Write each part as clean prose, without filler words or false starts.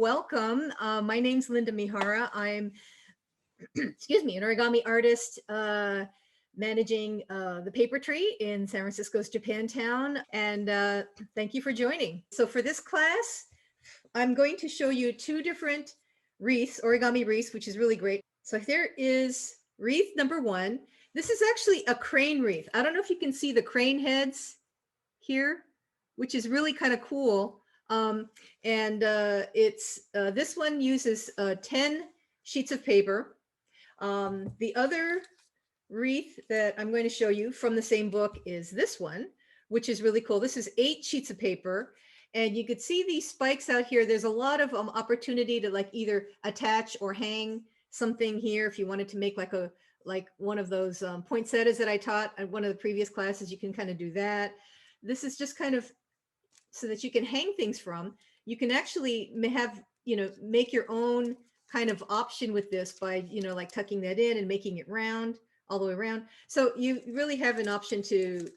welcome. My name's Linda Mihara. I'm, excuse me, an origami artist managing the paper tree in San Francisco's Japantown. And thank you for joining. So for this class, I'm going to show you two different wreaths, origami wreaths, which is really great. So there is wreath number one. This is actually a crane wreath. I don't know if you can see the crane heads here, which is really kind of cool. This one uses 10 sheets of paper. The other wreath that I'm going to show you from the same book is this one, which is really cool. This is 8 sheets of paper, and you could see these spikes out here. There's a lot of opportunity to like either attach or hang something here. If you wanted to make like one of those poinsettias that I taught at one of the previous classes, you can kind of do that. This is just kind of so that you can hang things from. You can actually have, make your own kind of option with this by, like tucking that in and making it round all the way around. So you really have an option to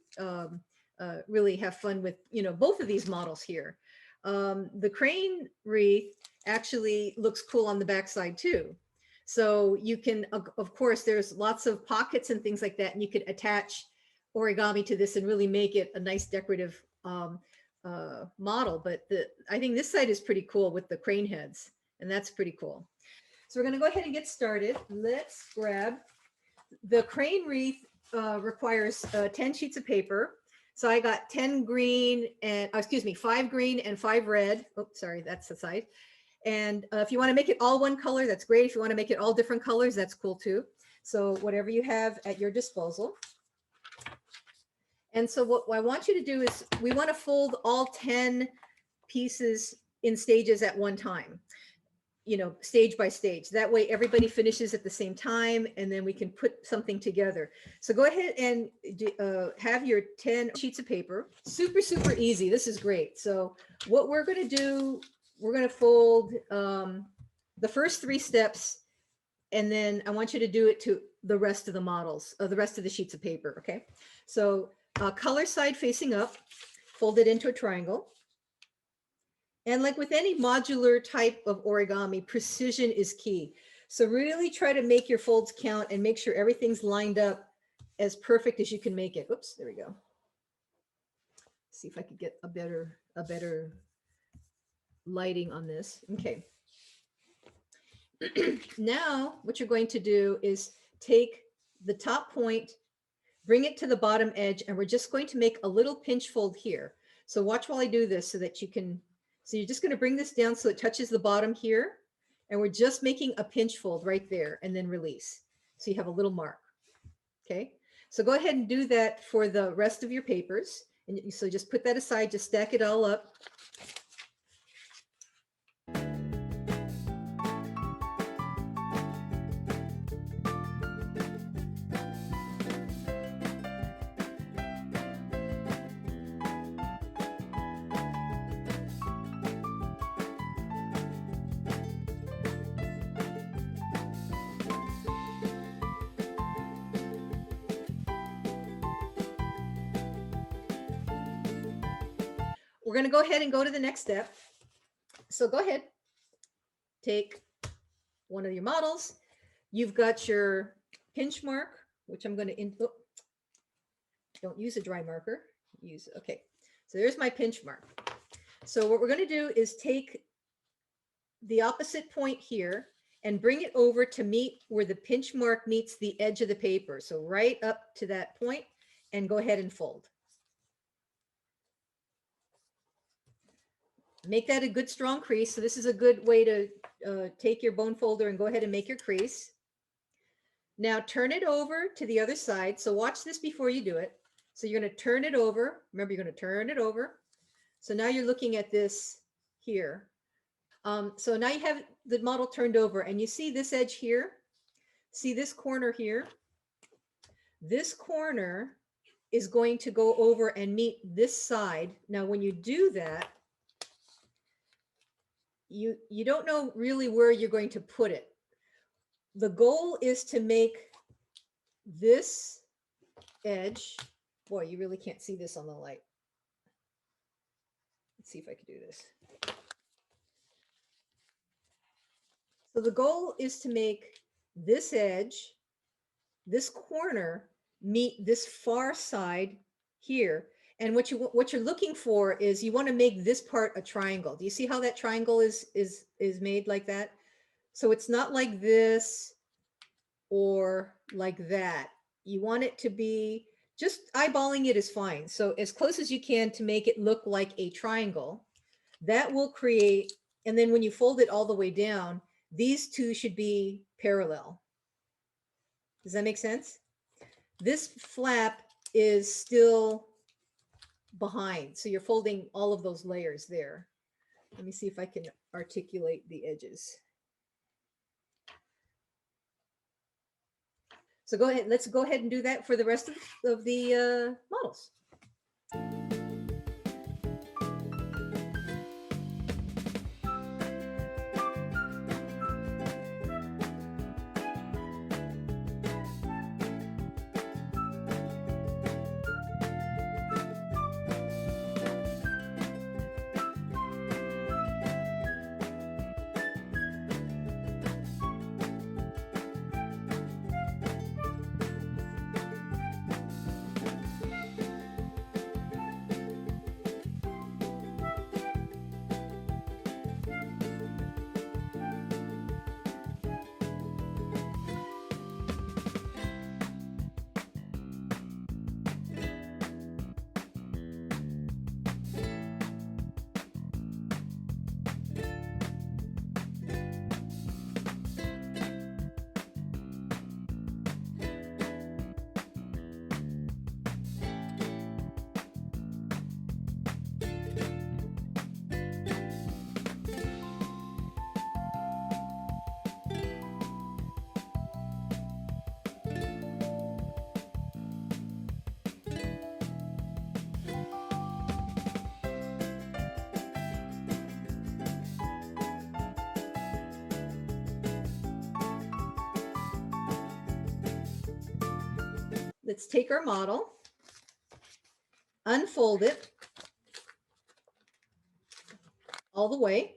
really have fun with, both of these models here. The crane wreath actually looks cool on the backside too. So you can, of course, there's lots of pockets and things like that, and you could attach origami to this and really make it a nice decorative model. But I think this side is pretty cool with the crane heads, and that's pretty cool. So we're going to go ahead and get started. Let's grab the crane wreath. Requires 10 sheets of paper. So I got 10 green and 5 green and 5 red. Oh, sorry, that's the side. And if you want to make it all one color, that's great. If you want to make it all different colors, that's cool too. So whatever you have at your disposal. And so what I want you to do is we want to fold all 10 pieces in stages at one time, stage by stage. That way everybody finishes at the same time, and then we can put something together. So go ahead and have your 10 sheets of paper. Super, super easy. This is great. So what we're going to do, we're going to fold the first 3 steps, and then I want you to do it to the rest of the models, the rest of the sheets of paper, okay? So color side facing up, fold it into a triangle. And like with any modular type of origami, precision is key. So really try to make your folds count and make sure everything's lined up as perfect as you can make it. Oops, there we go. See if I could get a better lighting on this. Okay. Now what you're going to do is take the top point, bring it to the bottom edge, and we're just going to make a little pinch fold here. So watch while I do this so that you can, so you're just going to bring this down so it touches the bottom here, and we're just making a pinch fold right there and then release. So you have a little mark. Okay, so go ahead and do that for the rest of your papers. And so just put that aside, just stack it all up. We're going to go ahead and go to the next step. So go ahead, take one of your models. You've got your pinch mark, which I'm going to, don't use a dry marker. Okay. So there's my pinch mark. So what we're going to do is take the opposite point here and bring it over to meet where the pinch mark meets the edge of the paper. So right up to that point, and go ahead and fold. Make that a good strong crease. So this is a good way to take your bone folder and go ahead and make your crease. Now turn it over to the other side. So watch this before you do it. So you're going to turn it over. Remember, you're going to turn it over. So now you're looking at this here. So now you have the model turned over, and you see this edge here. See this corner here. This corner is going to go over and meet this side. Now, when you do that, you don't know really where you're going to put it. The goal is to make this edge, boy, you really can't see this on the light. Let's see if I can do this. So the goal is to make this edge, this corner, meet this far side here. And what you're looking for is you want to make this part a triangle. Do you see how that triangle is made like that? So it's not like this or like that. You want it to be, just eyeballing it is fine. So as close as you can to make it look like a triangle. That will create, and then when you fold it all the way down, these two should be parallel. Does that make sense? This flap is still behind, so you're folding all of those layers there. Let me see if I can articulate the edges. So go ahead, let's go ahead and do that for the rest of the models. Let's take our model, unfold it all the way.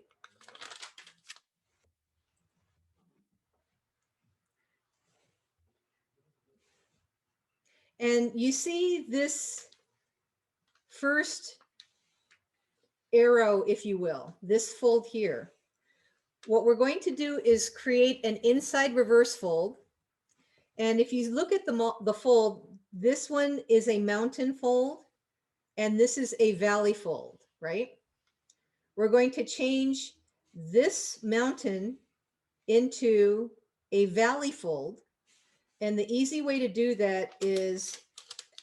And you see this first arrow, if you will, this fold here. What we're going to do is create an inside reverse fold. And if you look at the fold, this one is a mountain fold and this is a valley fold, right? We're going to change this mountain into a valley fold. And the easy way to do that is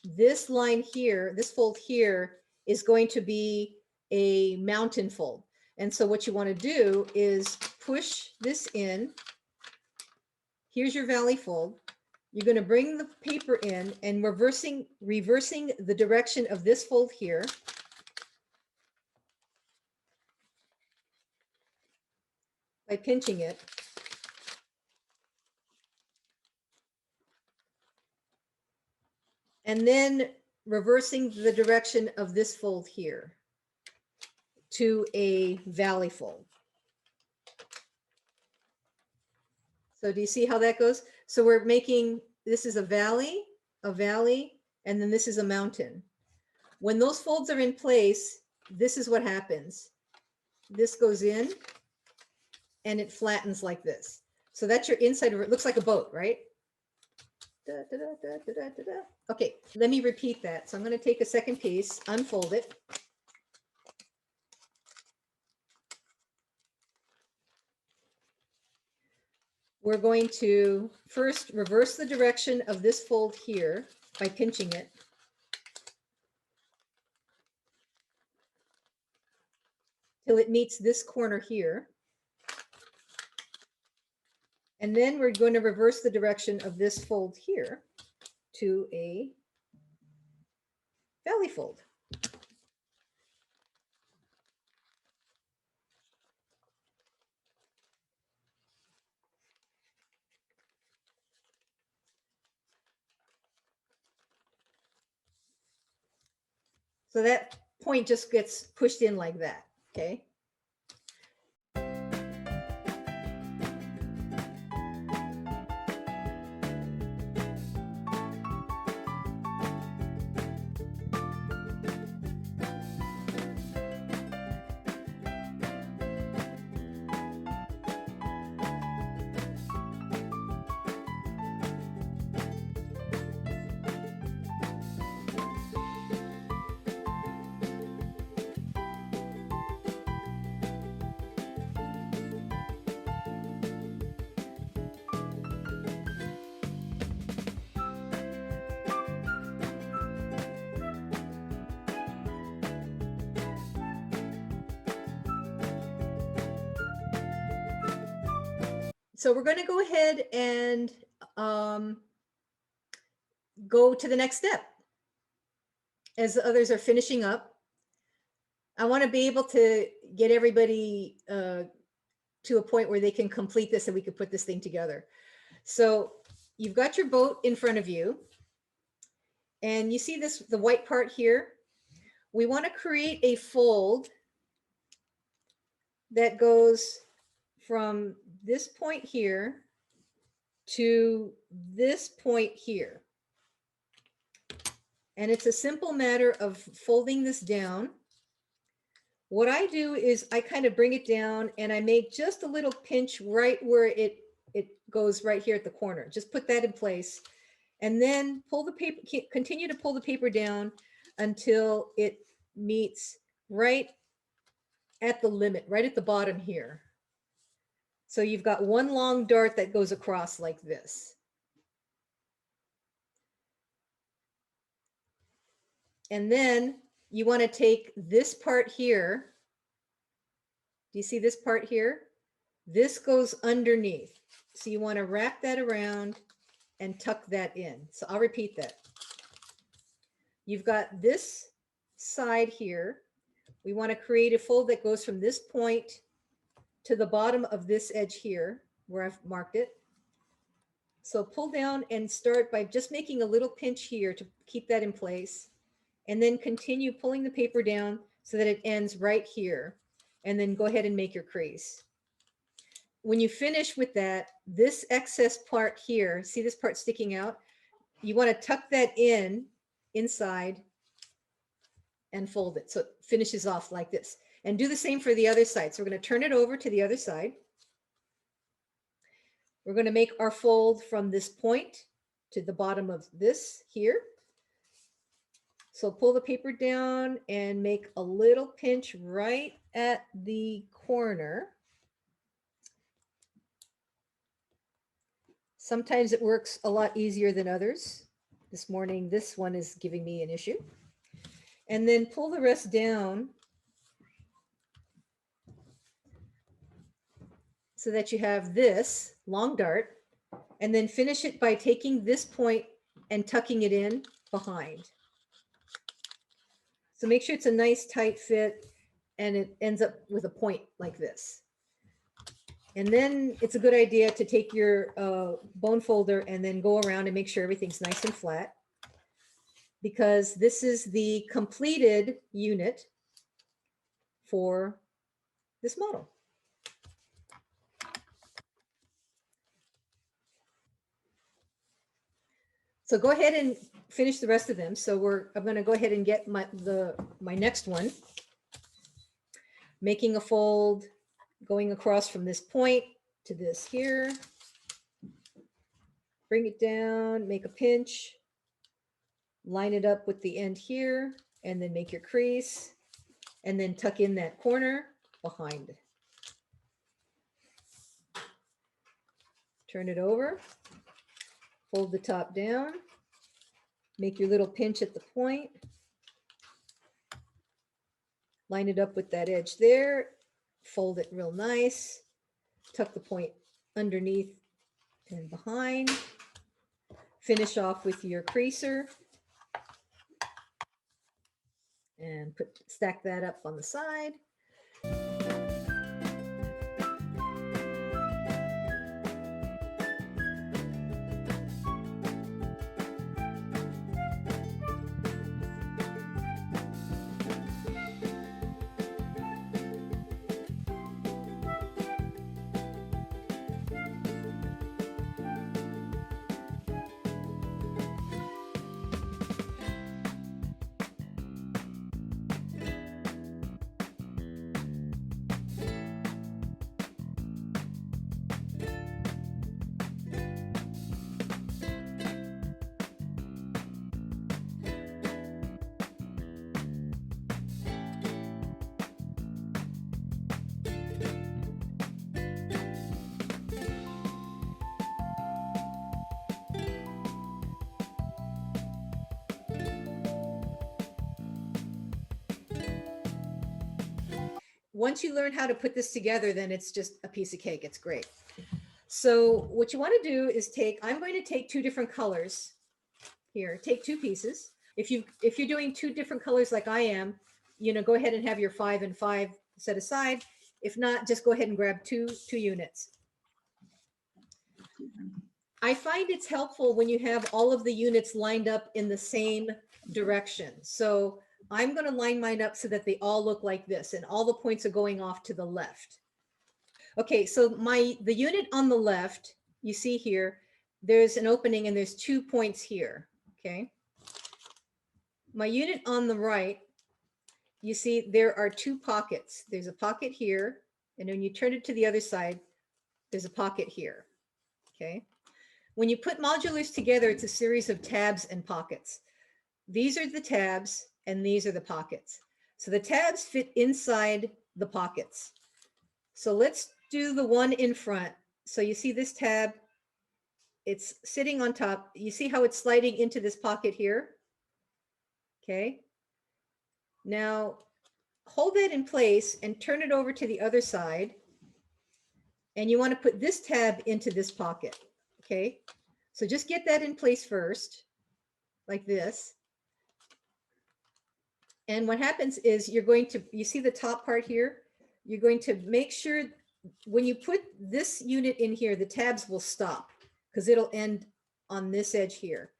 this line here, this fold here is going to be a mountain fold. And so what you want to do is push this in. Here's your valley fold. You're going to bring the paper in and reversing the direction of this fold here. By pinching it. And then reversing the direction of this fold here to a valley fold. So do you see how that goes? So we're making, this is a valley, and then this is a mountain. When those folds are in place, this is what happens. This goes in and it flattens like this. So that's your inside, it looks like a boat, right? Da, da, da, da, da, da, da. Okay, let me repeat that. So I'm going to take a second piece, unfold it. We're going to first reverse the direction of this fold here by pinching it. Till it meets this corner here. And then we're going to reverse the direction of this fold here to a valley fold. So that point just gets pushed in like that, okay? So we're going to go ahead and go to the next step. As the others are finishing up, I want to be able to get everybody to a point where they can complete this and we can put this thing together. So you've got your boat in front of you, and you see this, the white part here. We want to create a fold that goes from this point here to this point here. And it's a simple matter of folding this down. What I do is I kind of bring it down and I make just a little pinch right where it goes right here at the corner. Just put that in place and then pull the paper, continue to pull the paper down until it meets right at the limit, right at the bottom here. So you've got one long dart that goes across like this. And then you want to take this part here. Do you see this part here? This goes underneath. So you want to wrap that around and tuck that in. So I'll repeat that. You've got this side here. We want to create a fold that goes from this point to the bottom of this edge here where I've marked it. So pull down and start by just making a little pinch here to keep that in place. And then continue pulling the paper down so that it ends right here. And then go ahead and make your crease. When you finish with that, this excess part here, see this part sticking out? You want to tuck that in inside and fold it so it finishes off like this. And do the same for the other side. So we're going to turn it over to the other side. We're going to make our fold from this point to the bottom of this here. So pull the paper down and make a little pinch right at the corner. Sometimes it works a lot easier than others. This morning, this one is giving me an issue. And then pull the rest down so that you have this long dart, and then finish it by taking this point and tucking it in behind. So make sure it's a nice tight fit and it ends up with a point like this. And then it's a good idea to take your bone folder and then go around and make sure everything's nice and flat, because this is the completed unit for this model. So go ahead and finish the rest of them. So I'm going to go ahead and get my next one. Making a fold, going across from this point to this here. Bring it down, make a pinch, line it up with the end here, and then make your crease, and then tuck in that corner behind. Turn it over. Fold the top down, make your little pinch at the point, line it up with that edge there, fold it real nice, tuck the point underneath and behind, finish off with your creaser, and stack that up on the side. Once you learn how to put this together, then it's just a piece of cake. It's great. So what you want to do is I'm going to take two different colors here. Take two pieces. If you're doing two different colors like I am, go ahead and have your 5 and 5 set aside. If not, just go ahead and grab two units. I find it's helpful when you have all of the units lined up in the same direction. So I'm going to line mine up so that they all look like this and all the points are going off to the left. Okay, so the unit on the left, you see here, there's an opening and there's 2 points here, okay? My unit on the right, you see there are 2 pockets. There's a pocket here, and when you turn it to the other side, there's a pocket here, okay? When you put modulars together, it's a series of tabs and pockets. These are the tabs and these are the pockets. So the tabs fit inside the pockets. So let's do the one in front. So you see this tab, it's sitting on top. You see how it's sliding into this pocket here? Okay. Now hold that in place and turn it over to the other side. And you want to put this tab into this pocket. Okay. So just get that in place first, like this. And what happens is you see the top part here? You're going to make sure when you put this unit in here, the tabs will stop because it'll end on this edge here.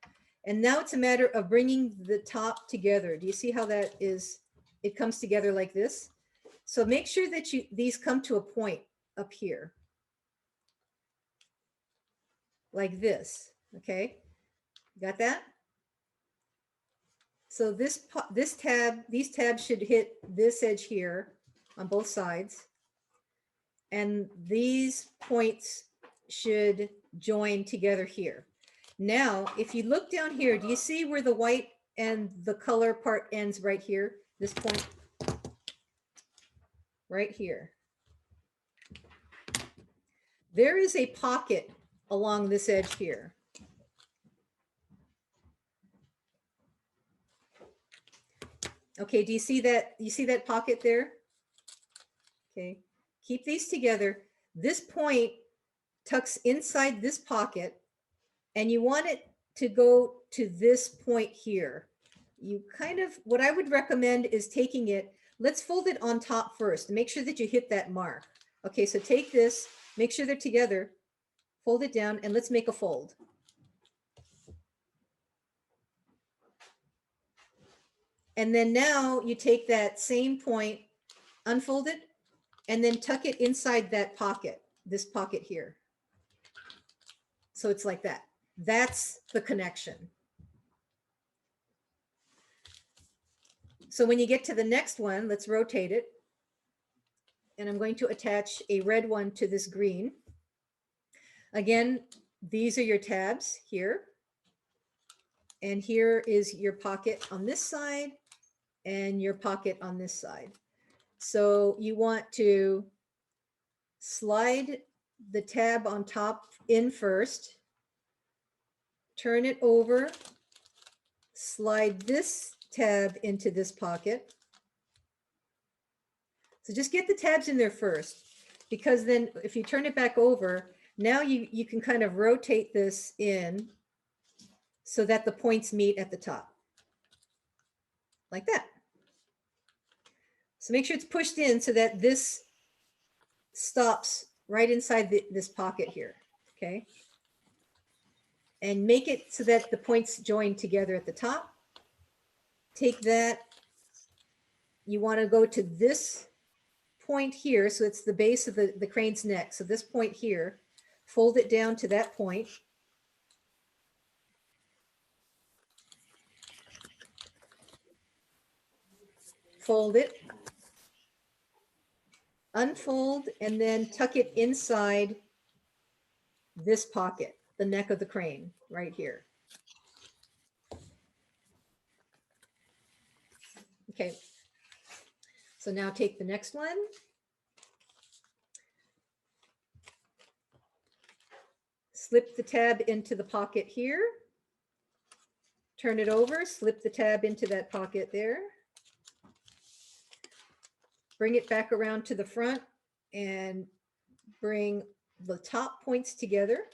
And now it's a matter of bringing the top together. Do you see how that is? It comes together like this. So make sure that these come to a point up here. Like this, okay? Got that? So these tabs should hit this edge here on both sides. And these points should join together here. Now, if you look down here, do you see where the white and the color part ends right here? This point right here. There is a pocket along this edge here. Okay, do you see that? You see that pocket there? Okay, keep these together. This point tucks inside this pocket, and you want it to go to this point here. What I would recommend is taking it, let's fold it on top first. Make sure that you hit that mark. Okay, so take this, make sure they're together, fold it down, and let's make a fold. And then now you take that same point, unfold it, and then tuck it inside that pocket, this pocket here. So it's like that. That's the connection. So when you get to the next one, let's rotate it. And I'm going to attach a red one to this green. Again, these are your tabs here. And here is your pocket on this side and your pocket on this side. So you want to slide the tab on top in first, turn it over, slide this tab into this pocket. So just get the tabs in there first, because then if you turn it back over, now you can kind of rotate this in so that the points meet at the top, like that. So make sure it's pushed in so that this stops right inside this pocket here, okay? And make it so that the points join together at the top. Take that, you want to go to this point here, so it's the base of the crane's neck. So this point here, fold it down to that point. Fold it, unfold, and then tuck it inside this pocket, the neck of the crane right here. Okay, so now take the next one. Slip the tab into the pocket here. Turn it over, slip the tab into that pocket there. Bring it back around to the front and bring the top points together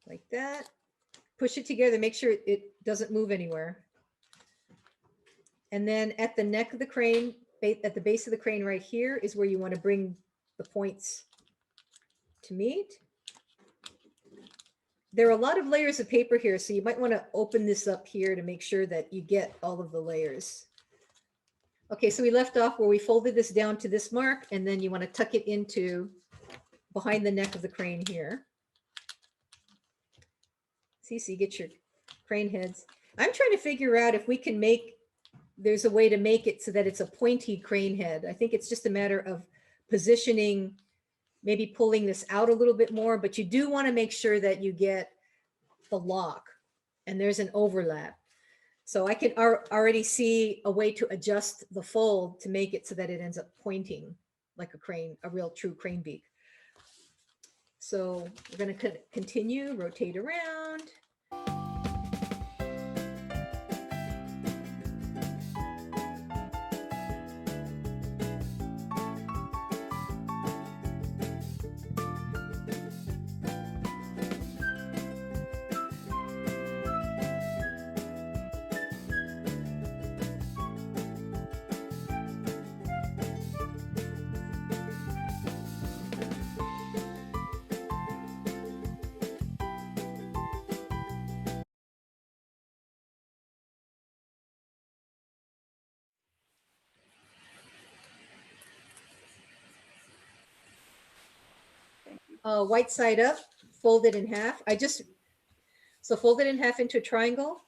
like that. Push it together, make sure it doesn't move anywhere. And then at the neck of the crane, at the base of the crane right here is where you want to bring the points to meet. There are a lot of layers of paper here, so you might want to open this up here to make sure that you get all of the layers. Okay, so we left off where we folded this down to this mark, and then you want to tuck it into behind the neck of the crane here. See, so you get your crane heads. I'm trying to figure out if we can make, there's a way to make it so that it's a pointy crane head. I think it's just a matter of positioning, maybe pulling this out a little bit more, but you do want to make sure that you get the lock and there's an overlap. So I can already see a way to adjust the fold to make it so that it ends up pointing like a crane, a real true crane beak. So we're going to continue, rotate around. White side up, fold it in half. So fold it in half into a triangle,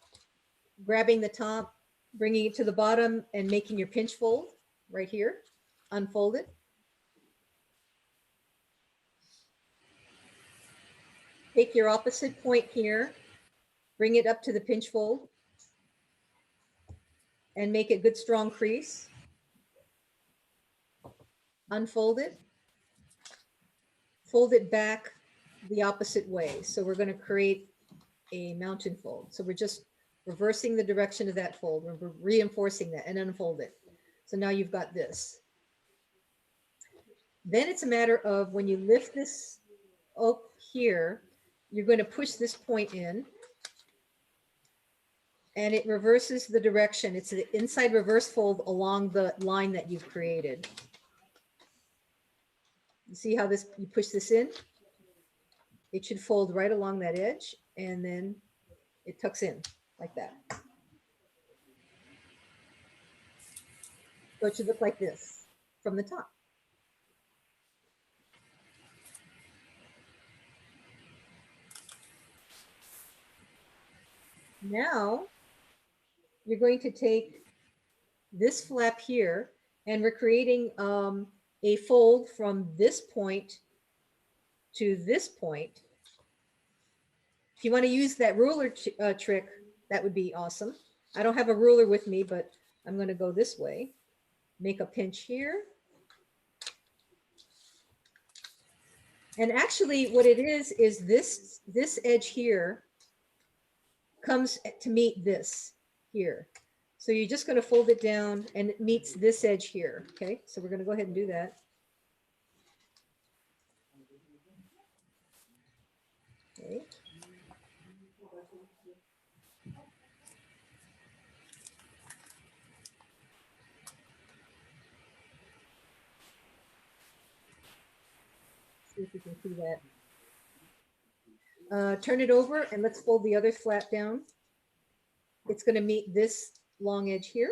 grabbing the top, bringing it to the bottom and making your pinch fold right here. Unfold it. Take your opposite point here, bring it up to the pinch fold and make a good strong crease. Unfold it. Fold it back the opposite way. So we're going to create a mountain fold. So we're just reversing the direction of that fold. We're reinforcing that and unfold it. So now you've got this. Then it's a matter of when you lift this up here, you're going to push this point in and it reverses the direction. It's the inside reverse fold along the line that you've created. You see how this, you push this in? It should fold right along that edge and then it tucks in like that. So it should look like this from the top. Now you're going to take this flap here and we're creating a fold from this point to this point. If you want to use that ruler trick, that would be awesome. I don't have a ruler with me, but I'm going to go this way. Make a pinch here. And actually what it is this edge here comes to meet this here. So you're just going to fold it down and it meets this edge here. Okay, so we're going to go ahead and do that. Okay. See if you can see that. Turn it over and let's fold the other flap down. It's going to meet this long edge here.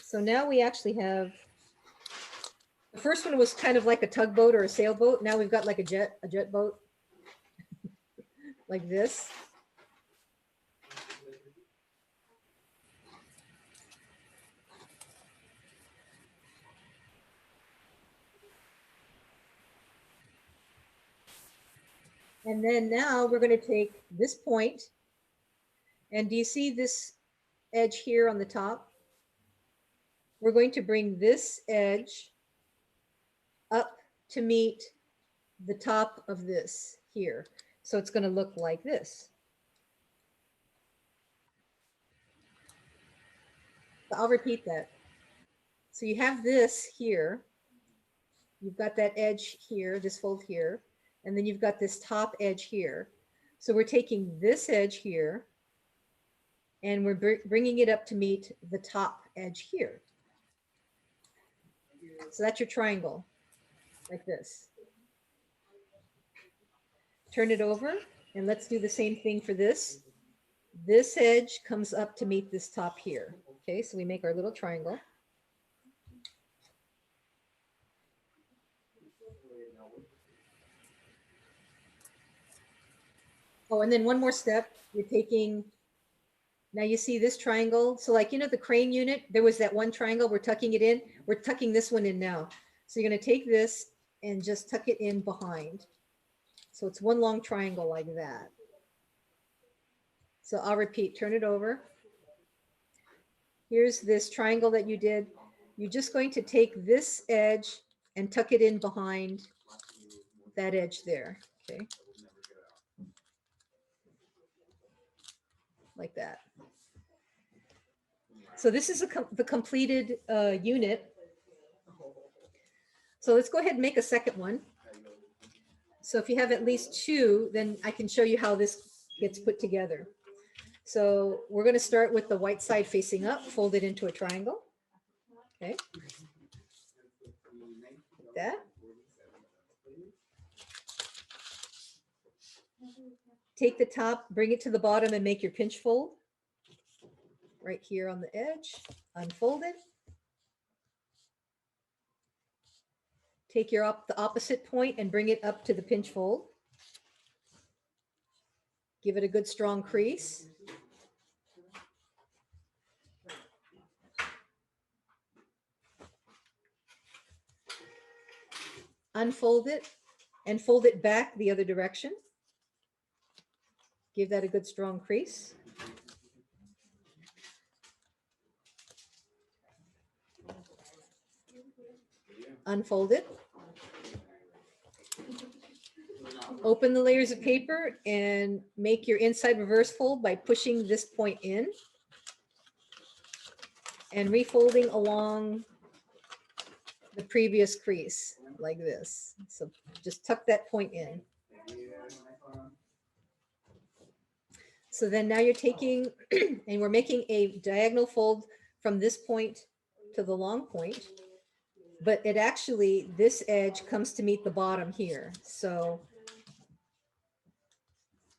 So now we actually have, the first one was kind of like a tugboat or a sailboat. Now we've got like a jet boat like this. And then now we're going to take this point, and do you see this edge here on the top? We're going to bring this edge up to meet the top of this here. So it's going to look like this. So I'll repeat that. So you have this here. You've got that edge here, this fold here, and then you've got this top edge here. So we're taking this edge here and we're bringing it up to meet the top edge here. So that's your triangle, like this. Turn it over and let's do the same thing for this. This edge comes up to meet this top here. Okay, so we make our little triangle. Oh, and then one more step, you're taking, now you see this triangle. So like, you know, the crane unit, there was that one triangle, we're tucking it in. We're tucking this one in now. So you're going to take this and just tuck it in behind. So it's one long triangle like that. So I'll repeat, turn it over. Here's this triangle that you did. You're just going to take this edge and tuck it in behind that edge there. Okay. Like that. So this is the completed unit. So let's go ahead and make a second one. So if you have at least two, then I can show you how this gets put together. So we're going to start with the white side facing up, fold it into a triangle. Okay. Like that. Take the top, bring it to the bottom and make your pinch fold. Right here on the edge, unfold it. Take the opposite point and bring it up to the pinch fold. Give it a good strong crease. Unfold it and fold it back the other direction. Give that a good strong crease. Unfold it. Open the layers of paper and make your inside reverse fold by pushing this point in and refolding along the previous crease like this. So just tuck that point in. So then now you're taking, and we're making a diagonal fold from this point to the long point, but it actually, this edge comes to meet the bottom here. So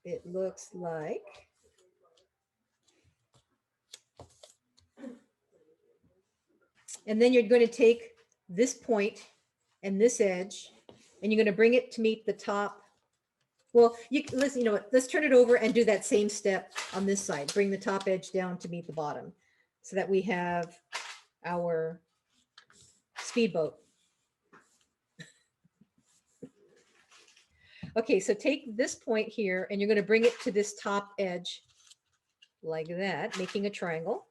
it looks like, and then you're going to take this point and this edge, and you're going to bring it to meet the top. Well, listen, you know what, let's turn it over and do that same step on this side. Bring the top edge down to meet the bottom so that we have our speedboat. Okay, so take this point here and you're going to bring it to this top edge like that, making a triangle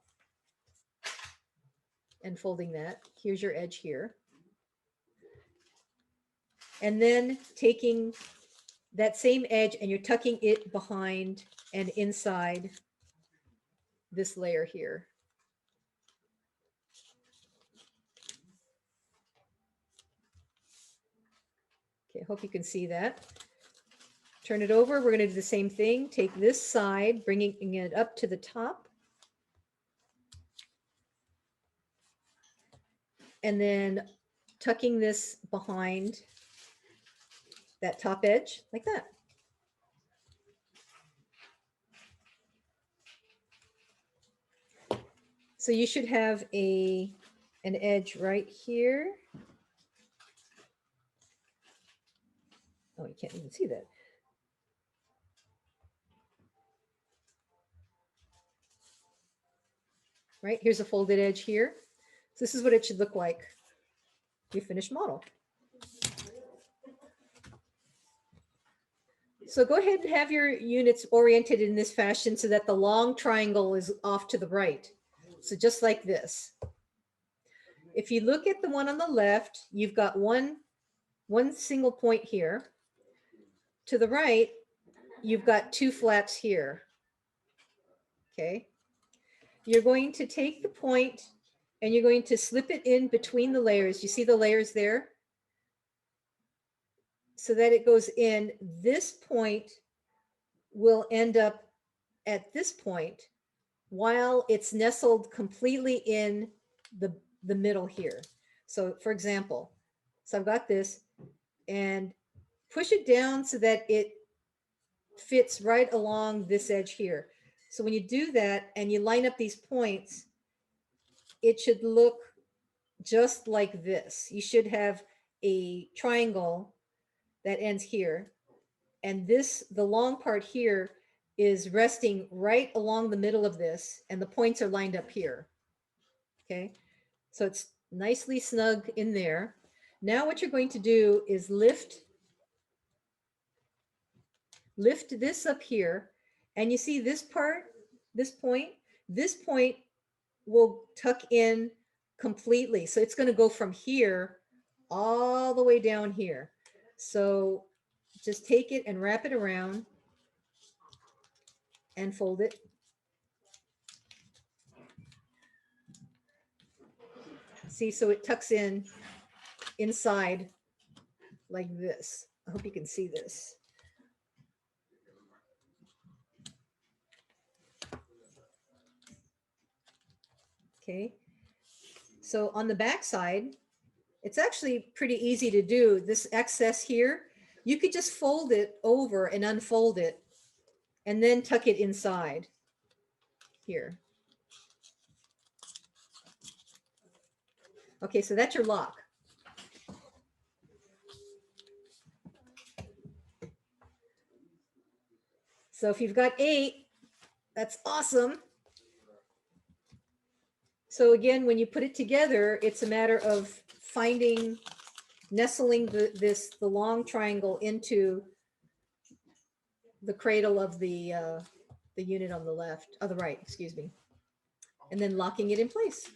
and folding that. Here's your edge here. And then taking that same edge and you're tucking it behind and inside this layer here. Okay, I hope you can see that. Turn it over. We're going to do the same thing. Take this side, bringing it up to the top. And then tucking this behind that top edge like that. So you should have an edge right here. Oh, you can't even see that. Right, here's a folded edge here. So this is what it should look like, your finished model. So go ahead and have your units oriented in this fashion so that the long triangle is off to the right. So just like this. If you look at the one on the left, you've got one single point here. To the right, you've got two flats here. Okay. You're going to take the point and you're going to slip it in between the layers. You see the layers there? So that it goes in. This point will end up at this point while it's nestled completely in the middle here. So for example, so I've got this, and push it down so that it fits right along this edge here. So when you do that and you line up these points, it should look just like this. You should have a triangle that ends here. And this, the long part here, is resting right along the middle of this, and the points are lined up here. Okay, so it's nicely snug in there. Now what you're going to do is lift this up here, and you see this part, this point will tuck in completely. So it's going to go from here all the way down here. So just take it and wrap it around and fold it. See, so it tucks in inside like this. I hope you can see this. Okay. So on the back side, it's actually pretty easy to do. This excess here, you could just fold it over and unfold it and then tuck it inside here. Okay, so that's your lock. So if you've got 8, that's awesome. So again, when you put it together, it's a matter of finding, nestling the long triangle into the cradle of the unit on the left, on the right, excuse me, and then locking it in place.